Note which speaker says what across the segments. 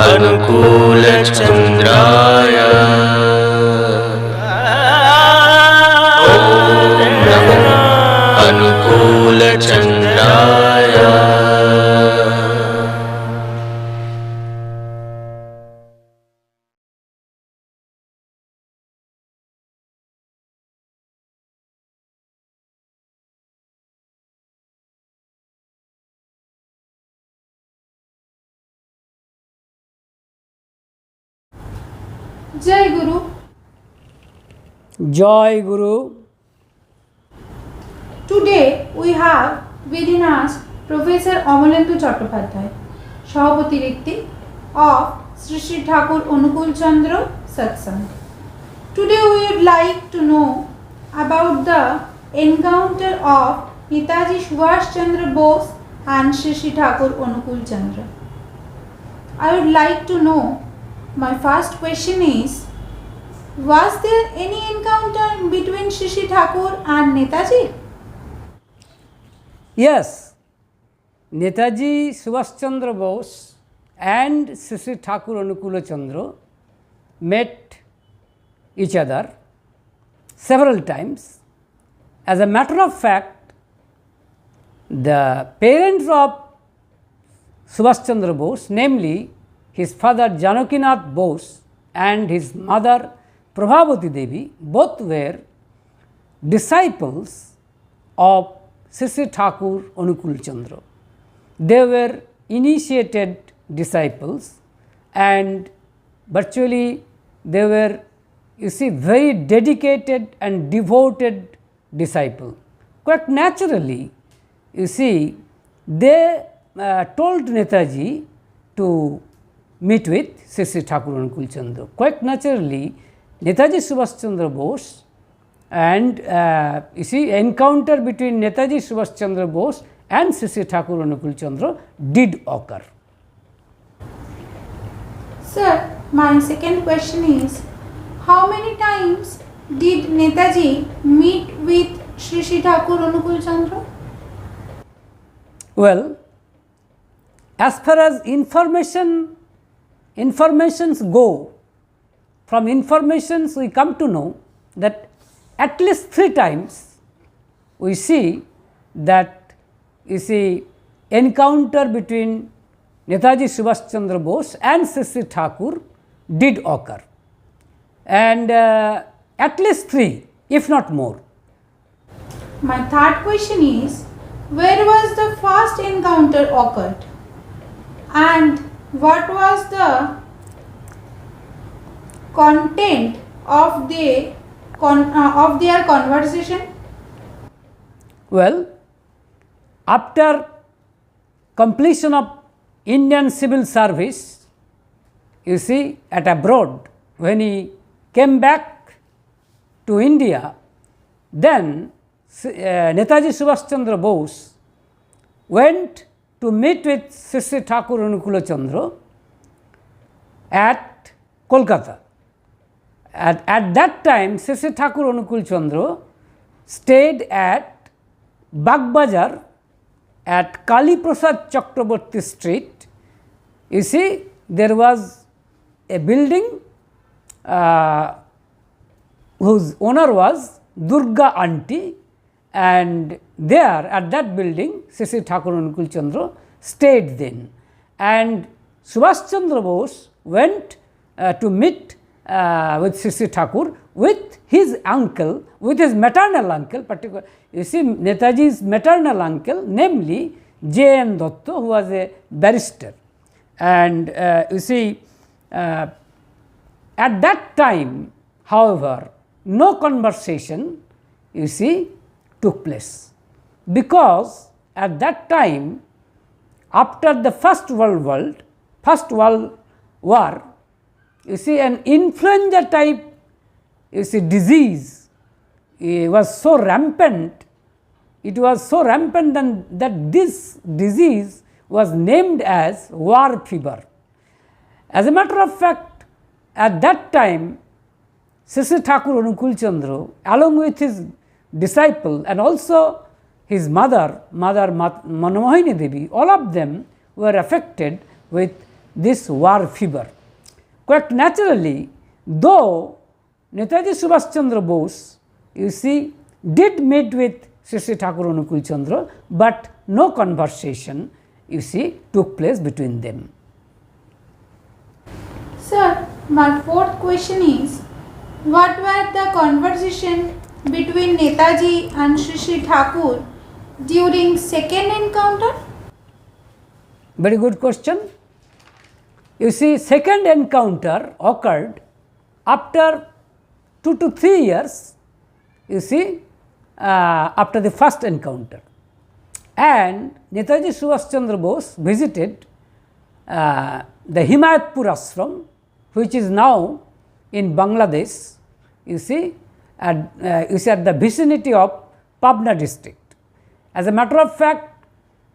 Speaker 1: अनुकूलचन्द्राय Om NaMo अनुकूलचन्द्राय।
Speaker 2: Jai Guru.
Speaker 3: Joy Guru.
Speaker 2: Today we have within us Professor Amalendu Chattopadhyay, Sahabhatirikti of Shishitakur Anukul Chandra Satsang. Today we would like to know about the encounter of Netaji Subhash Chandra Bose and Shishitakur Anukul Chandra. I would like to know, my first question is, was there any encounter between Shishitakur and Netaji?
Speaker 3: Yes, Netaji Subhash Chandra Bose and Shishitakur Anukul Chandra met each other several times. As a matter of fact, the parents of Subhash Chandra Bose, namely his father Janakinath Bose and his mother Prabhavati Devi, both were disciples of Shishitakur Anukul Chandra. They were initiated disciples and virtually they were, you see, very dedicated and devoted disciple. Quite naturally, you see, they told Netaji to meet with Shishitakur Anukul Chandra. Quite naturally, Netaji Subhash Chandra Bose and you see, encounter between Netaji Subhash Chandra Bose and Shishitakur Anukul Chandra did occur.
Speaker 2: Sir, my second question is, how many times did Netaji meet with Shishitakur Anukul Chandra?
Speaker 3: Well, as far as informations go, from informations we come to know that at least 3 times we see that, you see, encounter between Netaji Subhash Chandra Bose and Shishitakur did occur, and at least 3 if not more.
Speaker 2: My third question is, where was the first encounter occurred and what was the content of their conversation?
Speaker 3: Well, after completion of Indian civil service, you see, at abroad, when he came back to India, then Netaji Subhash Chandra Bose went to meet with Shishitakur Anukul Chandra at Kolkata. At that time, Shishitakur Anukul Chandra stayed at Bagbazar at Kali Prasad Chakraborty Street. You see, there was a building whose owner was Durga Aunty, and there at that building Shishitakur Anukul Chandra stayed then, and Subhash Chandra Bose went to meet with Shishitakur with his uncle, with his maternal uncle, particular. You see, Netaji's maternal uncle, namely J.N. Dotto, who was a barrister, and you see, at that time, however, no conversation, you see, took place, because at that time, after the First World War, you see, an influenza type, you see, disease was so rampant. It was so rampant that this disease was named as war fever. As a matter of fact, at that time, Shishitakur Anukul Chandra, along with his disciple and also his mother Manomohini Devi, all of them were affected with this war fever. Quite naturally, though Netaji Subhash Chandra Bose, you see, did meet with Shishitakur Anukul Chandra, but no conversation, you see, took place between them.
Speaker 2: Sir, my fourth question is, what were the conversation between Netaji and Srishidhakur during second encounter?
Speaker 3: Very good question. You see, second encounter occurred after 2 to 3 years, you see, after the first encounter. And Netaji Subhash Chandra Bose visited the Himayatpur ashram, which is now in Bangladesh, you see, at the vicinity of Pabna district. As a matter of fact,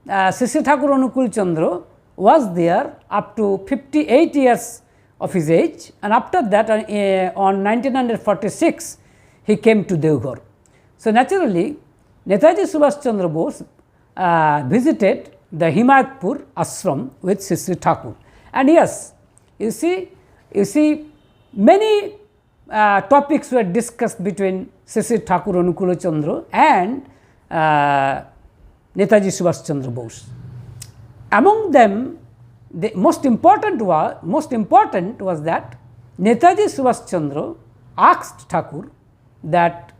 Speaker 3: Shishitakur Anukul Chandra was there up to 58 years of his age, and after that on 1946 he came to Devghar. So naturally, Netaji Subhash Chandra Bose visited the Himayatpur ashram with Shishitakur. And yes, you see many topics were discussed between Shishitakur Anukul Chandra and Netaji Subhash Chandra Bose. Among them, the most important was that Netaji Subhash Chandra asked Thakur that,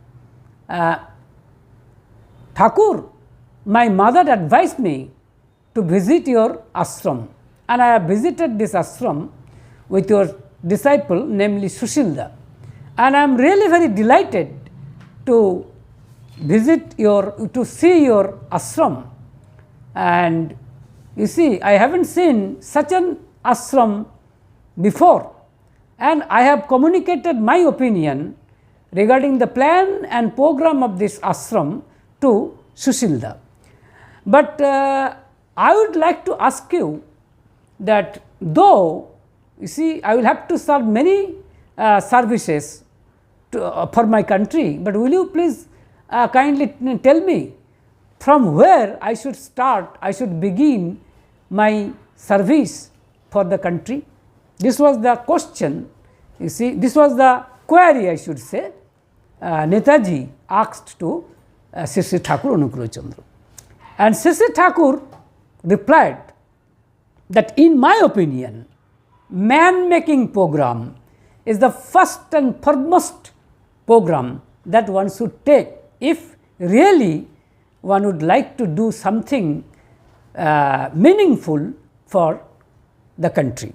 Speaker 3: Thakur, my mother advised me to visit your ashram, and I have visited this ashram with your disciple, namely Sushilda, and I am really very delighted to see your ashram. And you see, I haven't seen such an ashram before, and I have communicated my opinion regarding the plan and program of this ashram to Sushilda. But I would like to ask you that, though you see I will have to serve many services for my country, but will you please kindly tell me from where I should start, I should begin my service for the country? This was the question, you see, this was the query, I should say, Netaji asked to Shishitakur Anukul Chandra. And Shishitakur replied that, in my opinion, man-making program is the first and foremost program that one should take if really one would like to do something meaningful for the country.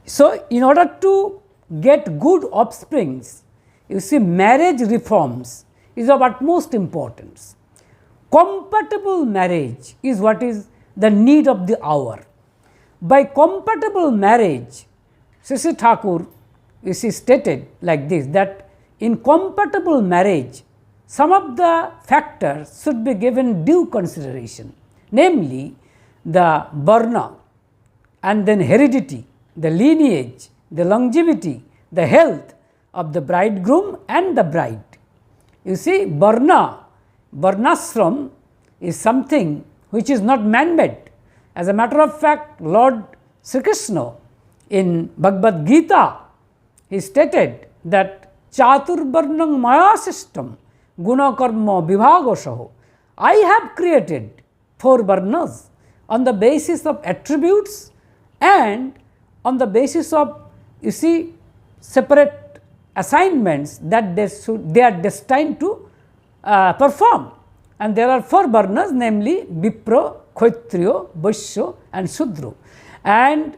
Speaker 3: So, in order to get good offsprings, you see, marriage reforms is of utmost importance. Compatible marriage is what is the need of the hour. By compatible marriage, Shishitakur, you see, stated like this, that in compatible marriage, some of the factors should be given due consideration, namely the varna, and then heredity, the lineage, the longevity, the health of the bridegroom and the bride. You see, varnashram is something which is not man-made. As a matter of fact, Lord Sri Krishna in Bhagavad Gita, he stated that Chaturvarnam maya system guna karma vibhagosaho. I have created 4 varnas on the basis of attributes and on the basis of, you see, separate assignments that they are destined to perform. And there are 4 varnas, namely Vipra, Kshatriya, Vaishya and Shudra. And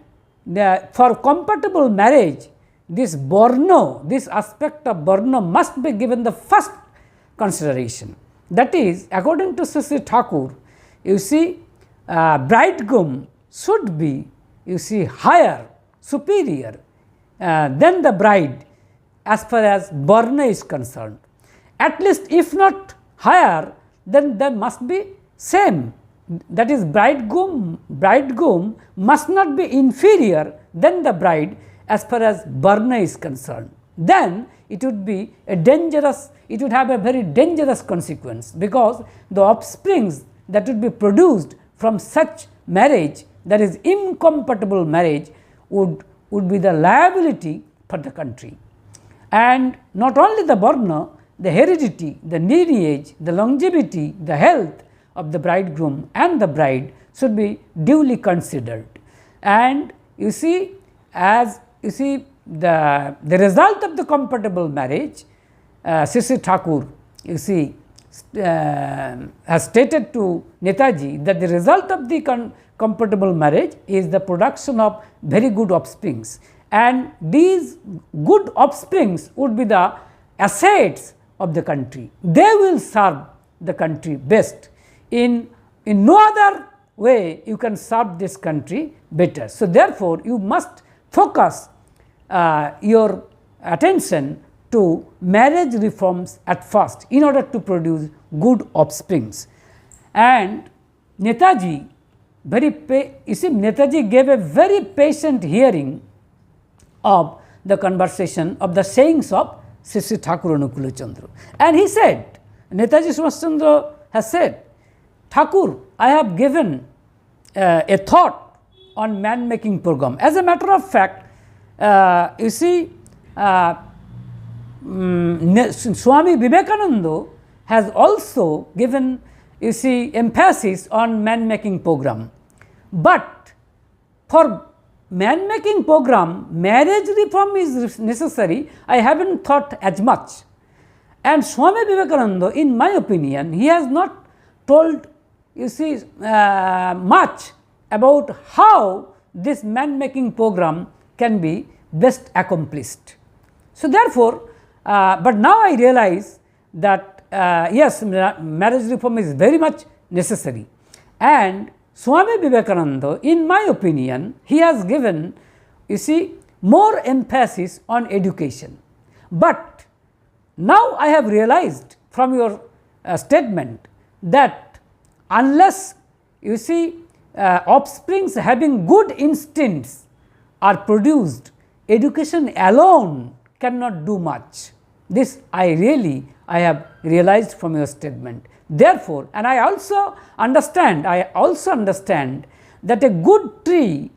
Speaker 3: for compatible marriage, this varna, this aspect of varna must be given the first consideration. That is, according to Shishitakur, you see, bridegroom should be, you see, higher, superior than the bride as far as varna is concerned. At least if not higher, then there must be same. That is, bridegroom must not be inferior than the bride as far as varna is concerned. Then it would be a dangerous, it would have a very dangerous consequence, because the offsprings that would be produced from such marriage that is incompatible marriage would be the liability for the country. And not only the varna, the heredity, the lineage, the longevity, the health of the bridegroom and the bride should be duly considered. And you see, as you see, the result of the compatible marriage, Shishitakur, you see, has stated to Netaji that the result of the compatible marriage is the production of very good offsprings, and these good offsprings would be the assets of the country. They will serve the country best. In no other way you can serve this country better. So, therefore, you must focus your attention to marriage reforms at first in order to produce good offsprings. And Netaji Netaji gave a very patient hearing of the conversation of the sayings of Shishitakur Anukul Chandra. And he said, Netaji Subhash Chandra has said, Thakur, I have given a thought on man making program. As a matter of fact, you see, Swami Vivekananda has also given, you see, emphasis on man making program. But for man making program, marriage reform is necessary. I haven't thought as much. And Swami Vivekananda, in my opinion, he has not told, you see, much about how this man making program can be best accomplished. So, therefore, but now I realize that yes, marriage reform is very much necessary, and Swami Vivekananda, in my opinion, he has given, you see, more emphasis on education. But now I have realized from your statement that unless, you see, offsprings having good instincts are produced, education alone cannot do much. This I have realized from your statement. Therefore, and I also understand that a good tree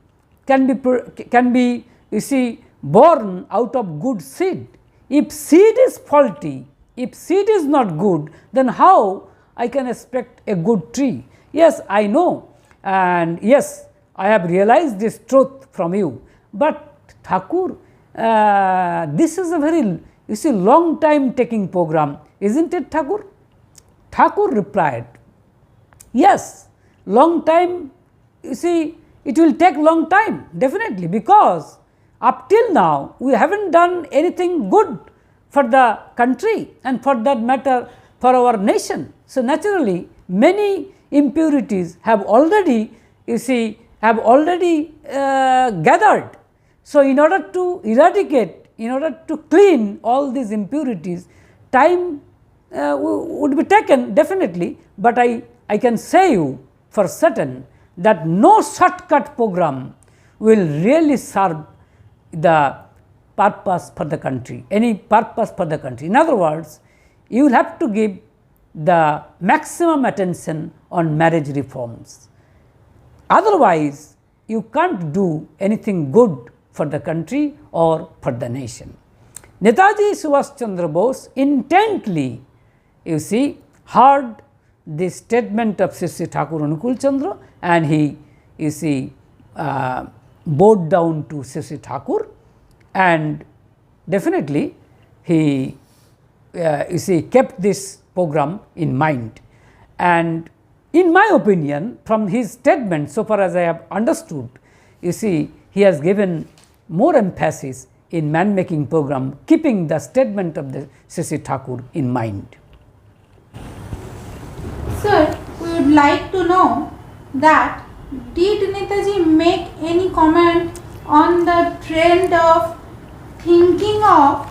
Speaker 3: can be, you see, born out of good seed. If seed is faulty, if seed is not good, then how I can expect a good tree? Yes, I know, and yes, I have realized this truth from you. But Thakur, this is a very, you see, long time taking program, isn't it, Thakur? Thakur replied, yes, long time, you see, it will take long time, definitely, because up till now we haven't done anything good for the country and for that matter for our nation. So, naturally, many impurities have already, you see, gathered. So, in order to eradicate, in order to clean all these impurities, time would be taken definitely, but I can say you for certain that no shortcut program will really serve the purpose for the country, any purpose for the country. In other words, you will have to give the maximum attention on marriage reforms. Otherwise, you can't do anything good for the country or for the nation. Netaji Subhash Chandra Bose intently, you see, heard the statement of Shishitakur Anukul Chandra, and he, you see, bowed down to Shishitakur, and definitely he, you see, kept this program in mind. And in my opinion, from his statement, so far as I have understood, you see, he has given more emphasis in man making program, keeping the statement of the Shishitakur in mind.
Speaker 2: Sir, we would like to know that did Netaji make any comment on the trend of thinking of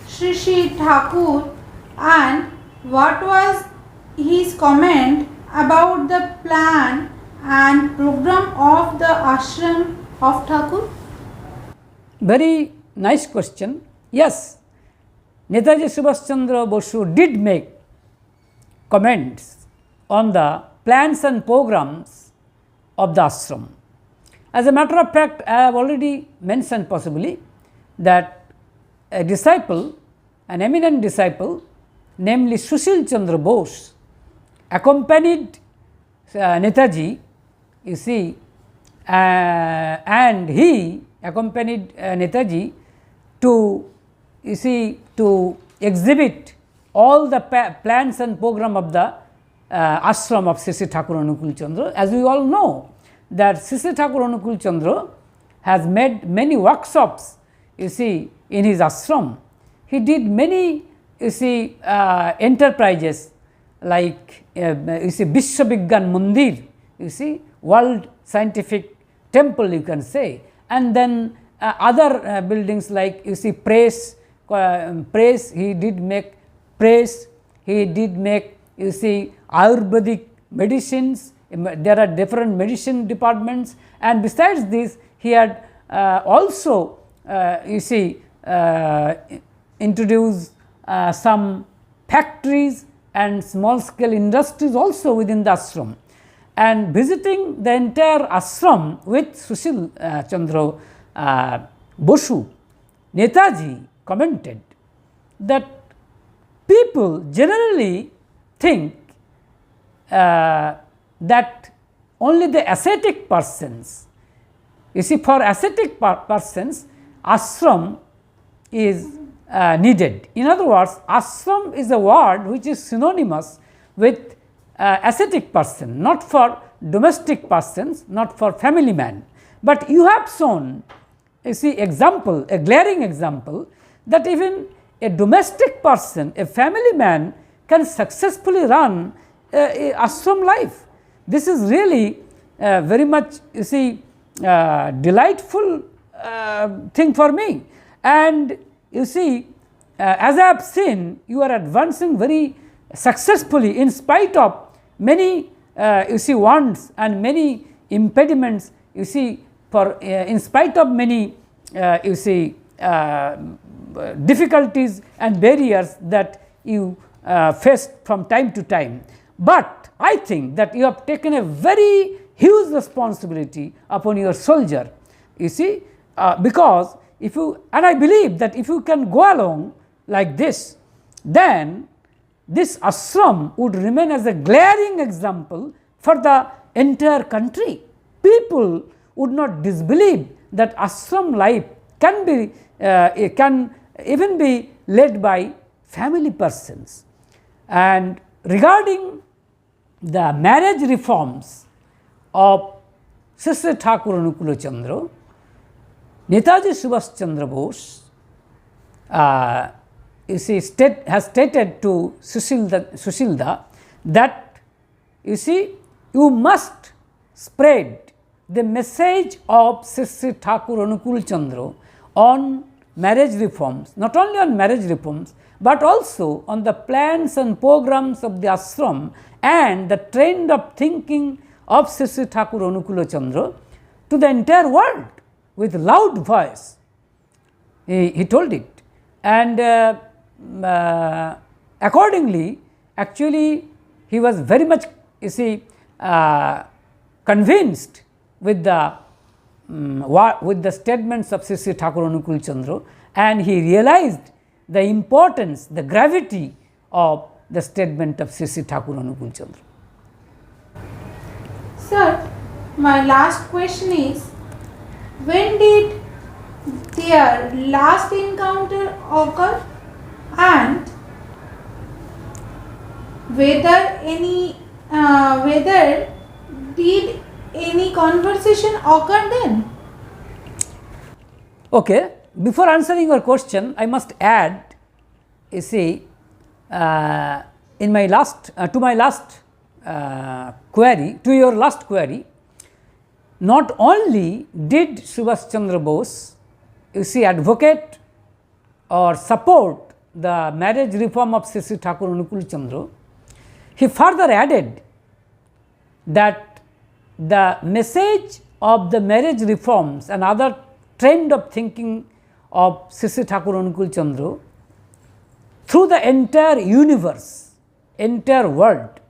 Speaker 2: Shishitakur, and what was his comment about the plan and program of the ashram of Thakur?
Speaker 3: Very nice question. Yes, Netaji Subhash Chandra Bose did make comments on the plans and programs of the ashram. As a matter of fact, I have already mentioned possibly that a disciple, an eminent disciple, namely Subhash Chandra Bose, accompanied Netaji, you see, and he accompanied Netaji to, you see, to exhibit all the plans and program of the ashram of Shishitakur Anukul Chandra. As we all know that Shishitakur Anukul Chandra has made many workshops, you see, in his ashram. He did many, you see, enterprises like you see Vishwabigyan Mandir, you see, World Scientific Temple, you can say, and then other buildings like, you see, press, he did make press, he did make, you see, Ayurvedic medicines, there are different medicine departments, and besides this he had also you see introduced some factories and small scale industries also within the ashram. And visiting the entire ashram with Subhash Chandra Bose, Netaji commented that people generally think that only the ascetic persons, you see, for ascetic persons ashram is needed. In other words, ashram is a word which is synonymous with ascetic person, not for domestic persons, not for family man. But you have shown, you see, example, a glaring example, that even a domestic person, a family man, can successfully run ashram life. This is really very much, you see, delightful thing for me. And you see, as I have seen, you are advancing very successfully in spite of many you see wants and many impediments, you see, for in spite of many you see difficulties and barriers that you face from time to time. But I think that you have taken a very huge responsibility upon your soldier, you see, because if you, and I believe that if you can go along like this, then this ashram would remain as a glaring example for the entire country. People would not disbelieve that ashram life can be can even be led by family persons. And regarding the marriage reforms of Shishitakur Anukul Chandra, Netaji Subhash Chandra Bose you see has stated to Sushilda that, you see, you must spread the message of Shishitakur Anukul Chandra on marriage reforms, not only on marriage reforms, but also on the plans and programs of the ashram and the trend of thinking of Shishitakur Anukul Chandra to the entire world with loud voice. He told it, and accordingly, actually, he was very much, you see, convinced with the statements of Shishitakur Anukul Chandra, and he realized the importance, the gravity of the statement of Shishitakur Anukul Chandra.
Speaker 2: Sir, my last question is, when did their last encounter occur, and whether did any conversation occur then?
Speaker 3: Okay, before answering your question, I must add, you see, in my last to my last query, to your last query, not only did Subhash Chandra Bose, you see, advocate or support the marriage reform of Shishitakur Anukul Chandra, he further added that the message of the marriage reforms and other trend of thinking of Shishitakur Anukul Chandra through the entire universe, entire world.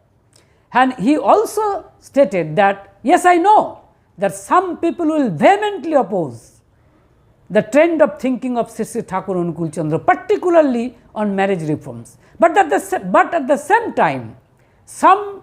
Speaker 3: And he also stated that, yes, I know that some people will vehemently oppose the trend of thinking of Shishitakur Anukul Chandra, particularly on marriage reforms. But at the same time, some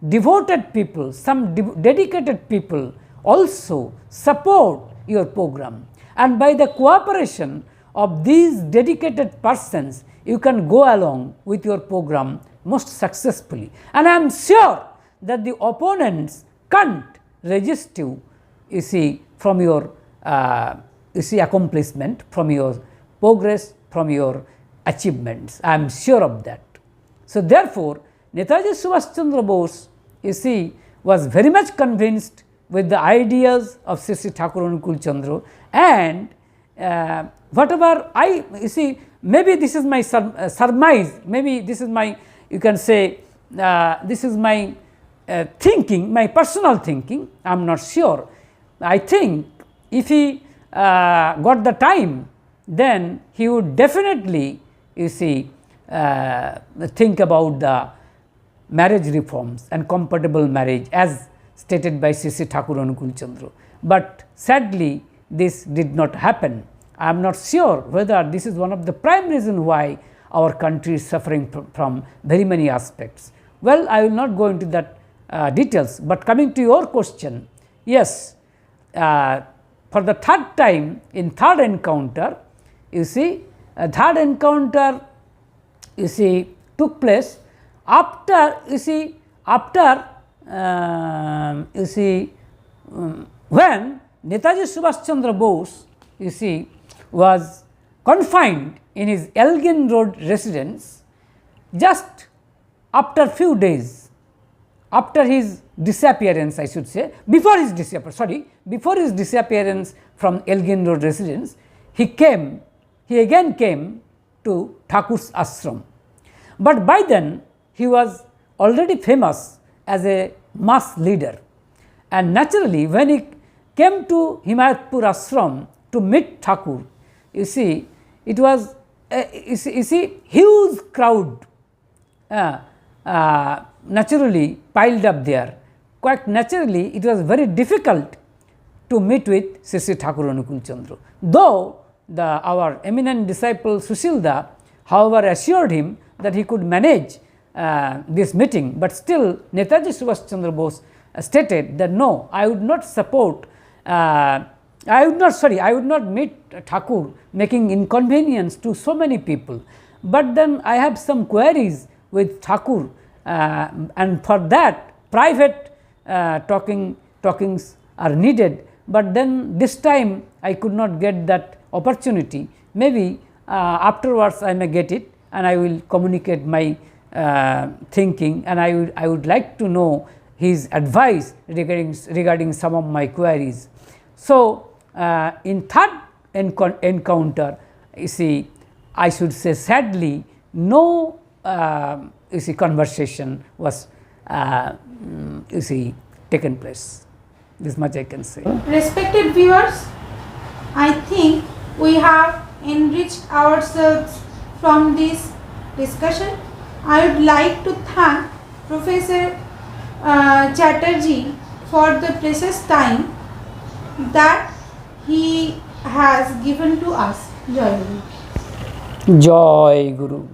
Speaker 3: devoted people, some dedicated people also support your program, and by the cooperation of these dedicated persons, you can go along with your program most successfully. And I am sure that the opponents can't resist you, you see, from your accomplishment, from your progress, from your achievements. I am sure of that. So therefore, Netaji Subhash Chandra Bose, you see, was very much convinced with the ideas of Shishitakur Anukul Chandra, and whatever you see, maybe this is my surmise, maybe this is my, you can say, this is my thinking, my personal thinking, I am not sure. I think if he got the time, then he would definitely, you see, think about the marriage reforms and compatible marriage as stated by Shishitakur Anukul Chandra. But sadly, this did not happen. I am not sure whether this is one of the prime reasons why our country is suffering from very many aspects. Well, I will not go into that details, but coming to your question, yes, for the third time in third encounter, you see, third encounter, you see, took place after, you see, when Netaji Subhash Chandra Bose, you see, was confined in his Elgin Road residence, just after few days, after his disappearance, I should say, before his disappearance from Elgin Road residence, he again came to Thakur's ashram. But by then, he was already famous as a mass leader, and naturally, when he came to Himayatpur ashram to meet Thakur, you see, it was huge crowd naturally piled up there. Quite naturally, it was very difficult to meet with Shishitakur Anukul Chandra. Though our eminent disciple Sushilda, however, assured him that he could manage this meeting, but still Netaji Subhash Chandra Bose stated that no, I would not support, I would not meet Thakur, making inconvenience to so many people. But then I have some queries with Thakur, and for that private talkings are needed. But then this time I could not get that opportunity. Maybe afterwards I may get it, and I will communicate my thinking, and I would like to know his advice regarding some of my queries. So in third encounter, you see, I should say sadly, no you see, conversation was you see, taken place. This much I can say.
Speaker 2: Respected viewers, I think we have enriched ourselves from this discussion. I would like to thank Professor Chatterjee for the precious time that he has given to us. Jai Guru.
Speaker 3: Joy Guru.